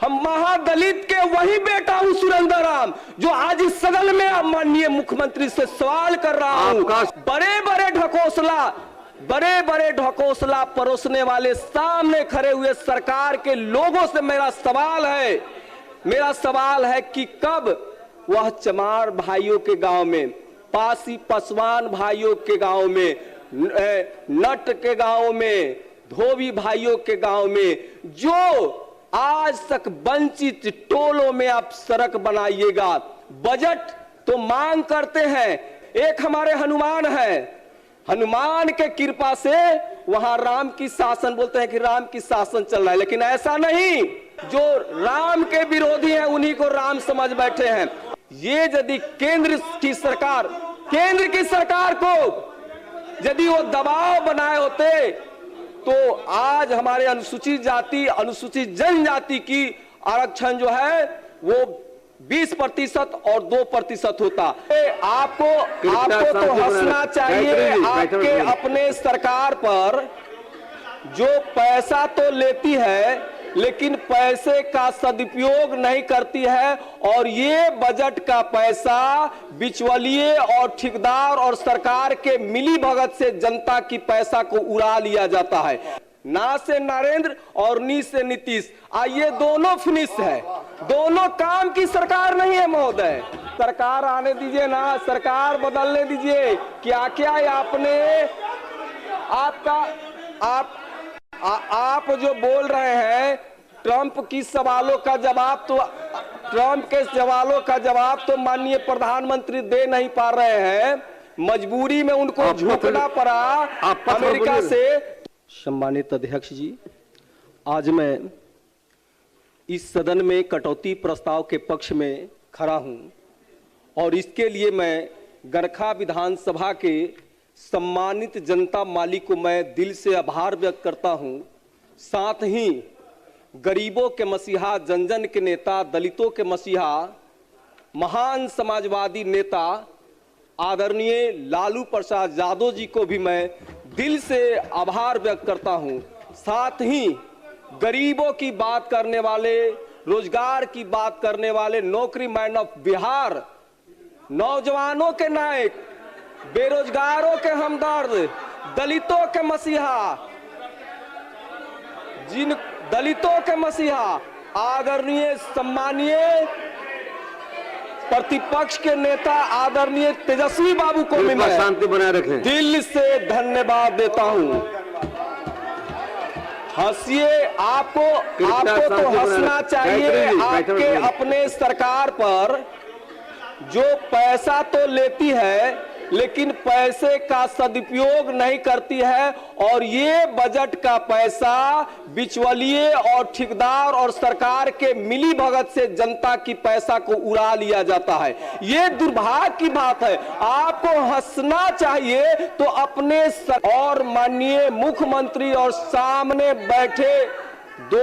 हम महादलित के वही बेटा हूं सुरेंद्र राम, जो आज इस सदन में माननीय मुख्यमंत्री से सवाल कर रहा हूं। बड़े बड़े ढकोसला परोसने वाले सामने खड़े हुए सरकार के लोगों से मेरा सवाल है कि कब वह चमार भाइयों के गांव में, पासी पसवान भाइयों के गांव में, नट के गांव में, धोबी भाइयों के गांव में, जो आज तक वंचित टोलों में आप सड़क बनाइएगा। बजट तो मांग करते हैं। एक हमारे हनुमान है, हनुमान के कृपा से वहां राम की शासन, बोलते हैं कि राम की शासन चल रहा है, लेकिन ऐसा नहीं। जो राम के विरोधी हैं उन्हीं को राम समझ बैठे हैं। ये यदि केंद्र की सरकार को यदि वो दबाव बनाए होते तो आज हमारे अनुसूचित जाति, अनुसूचित जनजाति की आरक्षण जो है वो 20% और 2% होता। आपको तो हंसना चाहिए आपके अपने सरकार पर, जो पैसा तो लेती है लेकिन पैसे का सदुपयोग नहीं करती है, और ये बजट का पैसा बिचौलिए और ठेकेदार और सरकार के मिली भगत से जनता की पैसा को उड़ा लिया जाता है। ना से नरेंद्र और नी से नीतीश, ये दोनों फिनिश है, दोनों काम की सरकार नहीं है महोदय। सरकार आने दीजिए ना, सरकार बदलने दीजिए। क्या क्या आपने आप जो बोल रहे हैं ट्रंप के सवालों का जवाब तो माननीय प्रधानमंत्री दे नहीं पा रहे हैं, मजबूरी में उनको झुकना पड़ा अमेरिका से। सम्मानित अध्यक्ष जी, आज मैं इस सदन में कटौती प्रस्ताव के पक्ष में खड़ा हूं, और इसके लिए मैं गरखा विधानसभा के सम्मानित जनता माली को मैं दिल से आभार व्यक्त करता हूं। साथ ही गरीबों के मसीहा, जन जन के नेता, दलितों के मसीहा, महान समाजवादी नेता आदरणीय लालू प्रसाद यादव जी को भी मैं दिल से आभार व्यक्त करता हूं। साथ ही गरीबों की बात करने वाले, रोजगार की बात करने वाले, नौकरी मैन ऑफ बिहार, नौजवानों के नायक, बेरोजगारों के हमदर्द, दलितों के मसीहा, आदरणीय सम्मानीय प्रतिपक्ष के नेता आदरणीय तेजस्वी बाबू को भी मैं शांति बनाए रखें दिल से धन्यवाद देता हूं। हंसिए, आपको तो हंसना चाहिए आपके अपने सरकार पर, जो पैसा तो लेती है लेकिन पैसे का सदुपयोग नहीं करती है, और ये बजट का पैसा बिचौलिए और ठेकेदार और सरकार के मिली भगत से जनता की पैसा को उड़ा लिया जाता है। ये दुर्भाग्य की बात है। आपको हंसना चाहिए तो अपने और माननीय मुख्यमंत्री और सामने बैठे दो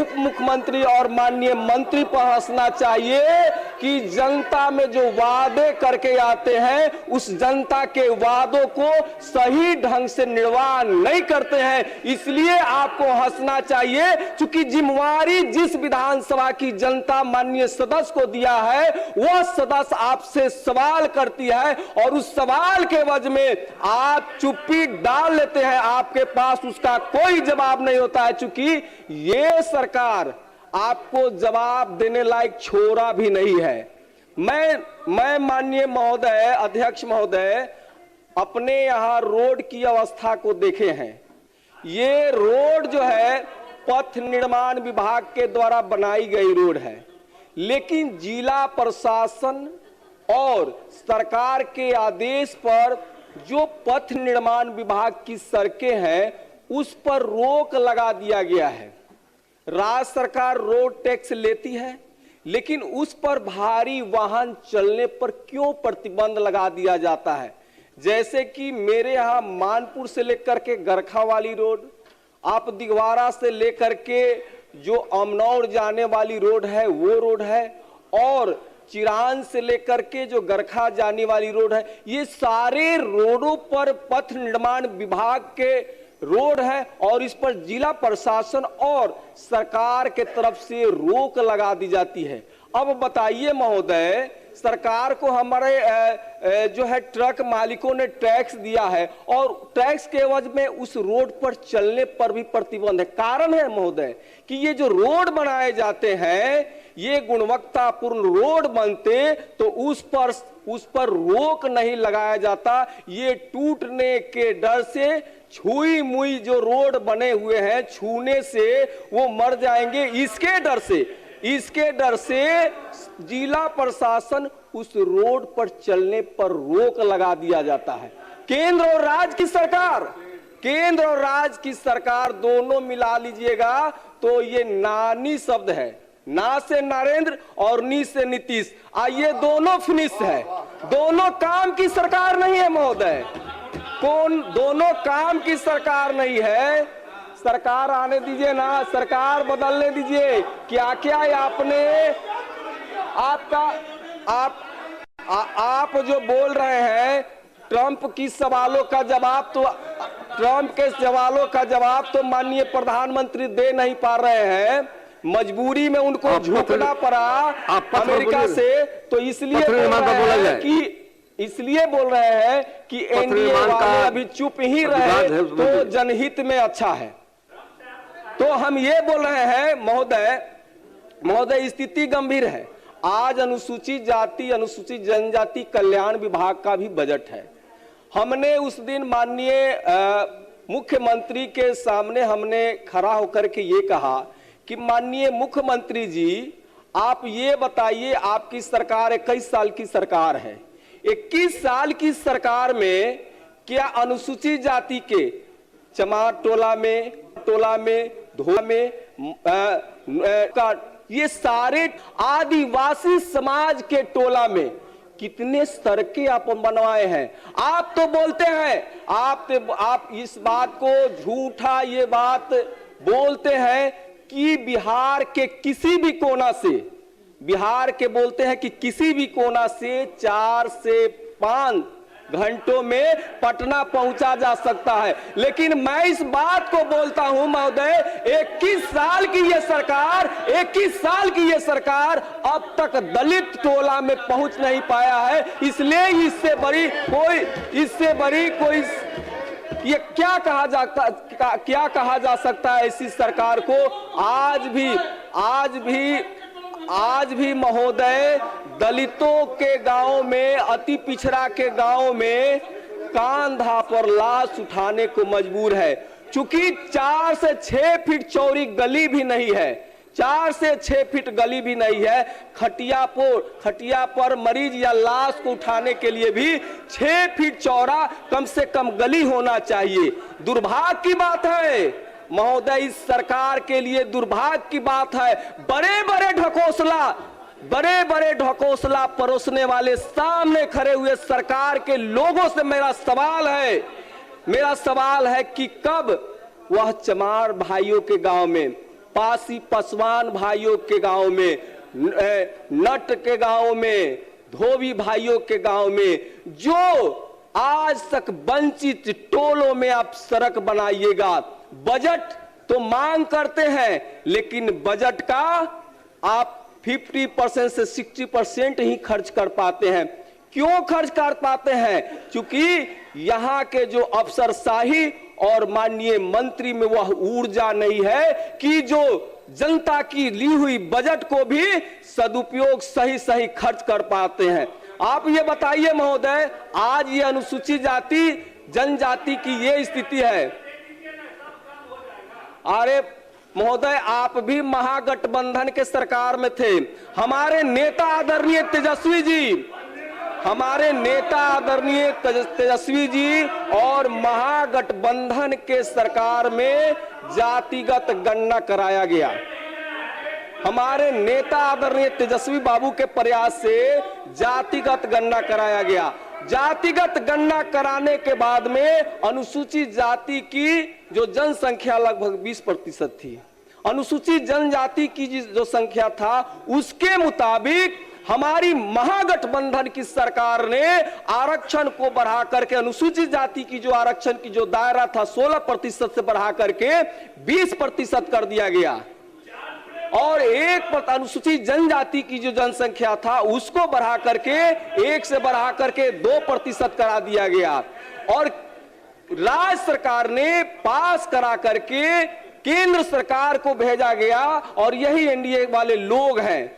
उप मुख्यमंत्री और माननीय मंत्री पर हंसना चाहिए कि जनता में जो वादे करके आते हैं उस जनता के वादों को सही ढंग से निर्वाह नहीं करते हैं, इसलिए आपको हंसना चाहिए। क्योंकि जिम्मेवारी जिस विधानसभा की जनता माननीय सदस्य को दिया है, वह सदस्य आपसे सवाल करती है और उस सवाल के वजह में आप चुप्पी डाल लेते हैं, आपके पास उसका कोई जवाब नहीं होता है। चूंकि ये सरकार आपको जवाब देने लायक छोरा भी नहीं है। मैं माननीय महोदय, अध्यक्ष महोदय, अपने यहां रोड की अवस्था को देखे हैं। ये रोड जो है पथ निर्माण विभाग के द्वारा बनाई गई रोड है, लेकिन जिला प्रशासन और सरकार के आदेश पर जो पथ निर्माण विभाग की सड़कें हैं उस पर रोक लगा दिया गया है। राज्य सरकार रोड टैक्स लेती है, लेकिन उस पर भारी वाहन चलने पर क्यों प्रतिबंध लगा दिया जाता है? जैसे कि मेरे यहाँ मानपुर से लेकर के गरखा वाली रोड, आप दिगवारा से लेकर के जो अमनौर जाने वाली रोड है वो रोड है, और चिरान से लेकर के जो गरखा जाने वाली रोड है, ये सारे रोडों पर पथ निर्माण विभाग के रोड है और इस पर जिला प्रशासन और सरकार के तरफ से रोक लगा दी जाती है। अब बताइए महोदय, सरकार को हमारे जो है ट्रक मालिकों ने टैक्स दिया है और टैक्स के एवज में उस रोड पर चलने पर भी प्रतिबंध है। कारण है महोदय कि ये जो रोड बनाए जाते हैं, ये गुणवत्तापूर्ण रोड बनते तो उस पर रोक नहीं लगाया जाता। ये टूटने के डर से छुई मुई जो रोड बने हुए हैं, छूने से वो मर जाएंगे, इसके डर से जिला प्रशासन उस रोड पर चलने पर रोक लगा दिया जाता है। केंद्र और राज्य की सरकार दोनों मिला लीजिएगा तो ये नानी शब्द है। ना से नरेंद्र और नी से नीतीश, ये दोनों फिनिश है। दोनों काम की सरकार नहीं है महोदय, दोनों काम की सरकार नहीं है। सरकार आने दीजिए ना, सरकार बदलने दीजिए। क्या क्या आपने आप जो बोल रहे हैं ट्रंप के सवालों का जवाब तो माननीय प्रधानमंत्री दे नहीं पा रहे हैं। मजबूरी में उनको झुकना पड़ा अमेरिका से, तो इसलिए बोल रहे हैं कि एनडीए वाले अभी चुप ही रहे तो जनहित में अच्छा है। तो हम ये बोल रहे हैं महोदय स्थिति गंभीर है। आज अनुसूचित जाति अनुसूचित जनजाति कल्याण विभाग का भी बजट है। हमने उस दिन माननीय मुख्यमंत्री के सामने हमने खड़ा होकर के ये कहा कि माननीय मुख्यमंत्री जी, आप ये बताइए, आपकी सरकार 21 साल की सरकार है। 21 साल की सरकार में क्या अनुसूचित जाति के चमार टोला में धोला में ये सारे आदिवासी समाज के टोला में कितने सड़कें आप बनवाए हैं? आप तो बोलते हैं, आप इस बात को झूठा ये बात बोलते हैं कि बिहार के किसी भी कोना से 4 से 5 घंटों में पटना पहुंचा जा सकता है। लेकिन मैं इस बात को बोलता हूं महोदय, 21 साल की ये सरकार अब तक दलित टोला में पहुंच नहीं पाया है। इसलिए इससे बड़ी कोई ये क्या कहा जा सकता है ऐसी सरकार को? आज भी महोदय दलितों के गांव में, अति पिछड़ा के गांव में कांधा पर लाश उठाने को मजबूर है। चूंकि 4 से 6 फीट चौड़ी गली भी नहीं है, 4 से 6 फीट गली भी नहीं है। खटिया पर मरीज या लाश को उठाने के लिए भी 6 फीट चौड़ा कम से कम गली होना चाहिए। दुर्भाग्य की बात है महोदय, इस सरकार के लिए दुर्भाग्य की बात है। बड़े बड़े ढकोसला परोसने वाले सामने खड़े हुए सरकार के लोगों से मेरा सवाल है कि कब वह चमार भाइयों के गांव में, पासी पसवान भाइयों के गांव में, नट के गांव में, धोबी भाइयों के गांव में जो आज तक वंचित टोलों में आप सड़क बनाइएगा। बजट तो मांग करते हैं, लेकिन बजट का आप 50% से 60% ही खर्च कर पाते हैं। क्यों खर्च कर पाते हैं? क्योंकि यहाँ के जो अफसरशाही और माननीय मंत्री में वह ऊर्जा नहीं है कि जो जनता की ली हुई बजट को भी सदुपयोग सही खर्च कर पाते हैं। आप ये बताइए महोदय, आज ये अनुसूचित जाति जनजाति की ये स्थिति है। अरे महोदय, आप भी महागठबंधन के सरकार में थे। हमारे नेता आदरणीय तेजस्वी जी और महागठबंधन के सरकार में जातिगत गणना कराया गया। हमारे नेता आदरणीय तेजस्वी बाबू के प्रयास से जातिगत गणना कराया गया। जातिगत गणना कराने के बाद में अनुसूचित जाति की जो जनसंख्या लगभग 20% थी। अनुसूचित जनजाति की जो संख्या था उसके मुताबिक हमारी महागठबंधन की सरकार ने आरक्षण को बढ़ा करके, अनुसूचित जाति की जो आरक्षण की जो दायरा था 16% से बढ़ा करके 20% कर दिया गया, और अनुसूचित जनजाति की जो जनसंख्या था उसको बढ़ा करके 1 से बढ़ा करके 2% करा दिया गया, और राज्य सरकार ने पास करा करके केंद्र सरकार को भेजा गया। और यही एनडीए वाले लोग हैं,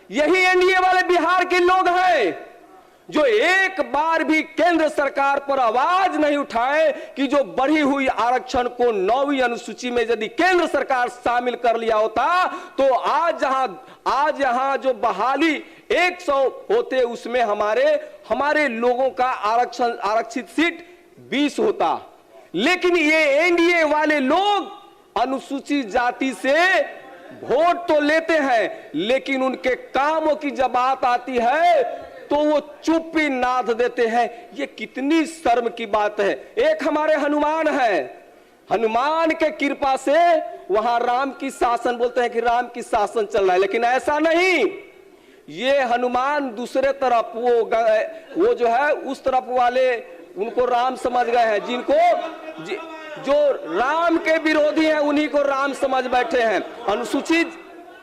यही एनडीए वाले बिहार के लोग हैं जो एक बार भी केंद्र सरकार पर आवाज नहीं उठाए कि जो बढ़ी हुई आरक्षण को 9वीं अनुसूची में यदि केंद्र सरकार शामिल कर लिया होता तो आज यहां जो बहाली 100 होते उसमें हमारे लोगों का आरक्षित सीट 20 होता। लेकिन ये एनडीए वाले लोग अनुसूचित जाति से वोट तो लेते हैं, लेकिन उनके कामों की जब बात आती है तो वो चुप्पी नाद देते हैं। ये कितनी शर्म की बात है। एक हमारे हनुमान है, हनुमान के कृपा से वहां राम की शासन, बोलते हैं कि राम की शासन चल रहा है, लेकिन ऐसा नहीं। ये हनुमान दूसरे तरफ वो जो है उस तरफ वाले उनको राम समझ गए हैं, जो राम के विरोधी हैं उन्हीं को राम समझ बैठे हैं।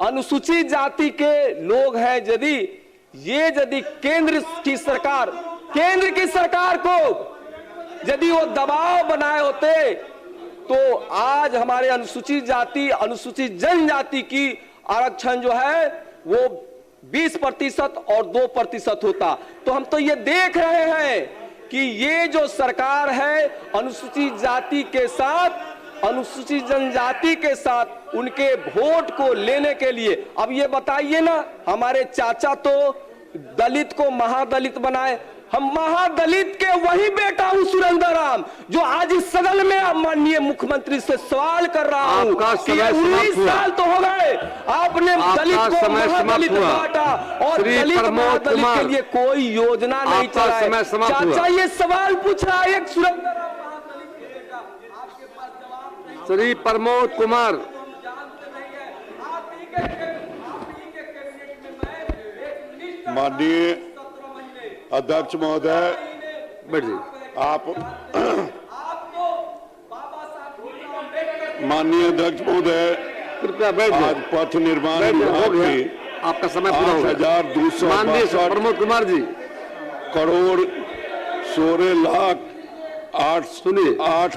अनुसूचित जाति के लोग हैं, यदि केंद्र की सरकार को यदि वो दबाव बनाए होते तो आज हमारे अनुसूचित जनजाति की आरक्षण जो है वो 20% और 2% होता। तो हम तो ये देख रहे हैं कि ये जो सरकार है अनुसूचित जाति के साथ, अनुसूचित जनजाति के साथ उनके वोट को लेने के लिए। अब ये बताइए ना, हमारे चाचा तो दलित को महादलित बनाए, हम महादलित के वही बेटा हूं सुरेंद्र राम, जो आज इस सदन में माननीय मुख्यमंत्री से सवाल कर रहा हूं कि 19 साल तो हो गए आपने दलित को महादलित बांटा और दलित महादलित के लिए कोई योजना नहीं चलाई। चाचा ये सवाल पूछ रहा है एक सुरेंद्र राम महादलित के बेटा, आपके पास जवाब नहीं। श्री प्रमोद कुमार, माननीय अध्यक्ष महोदय, माननीय अध्यक्ष महोदय, कृपया बैठ जाइए। आज पथ निर्माण विभाग की आपका समय पूरा हो गया। 8,262 माननीय प्रमोद कुमार जी, करोड़ 16 लाख 8 सुनिए। 8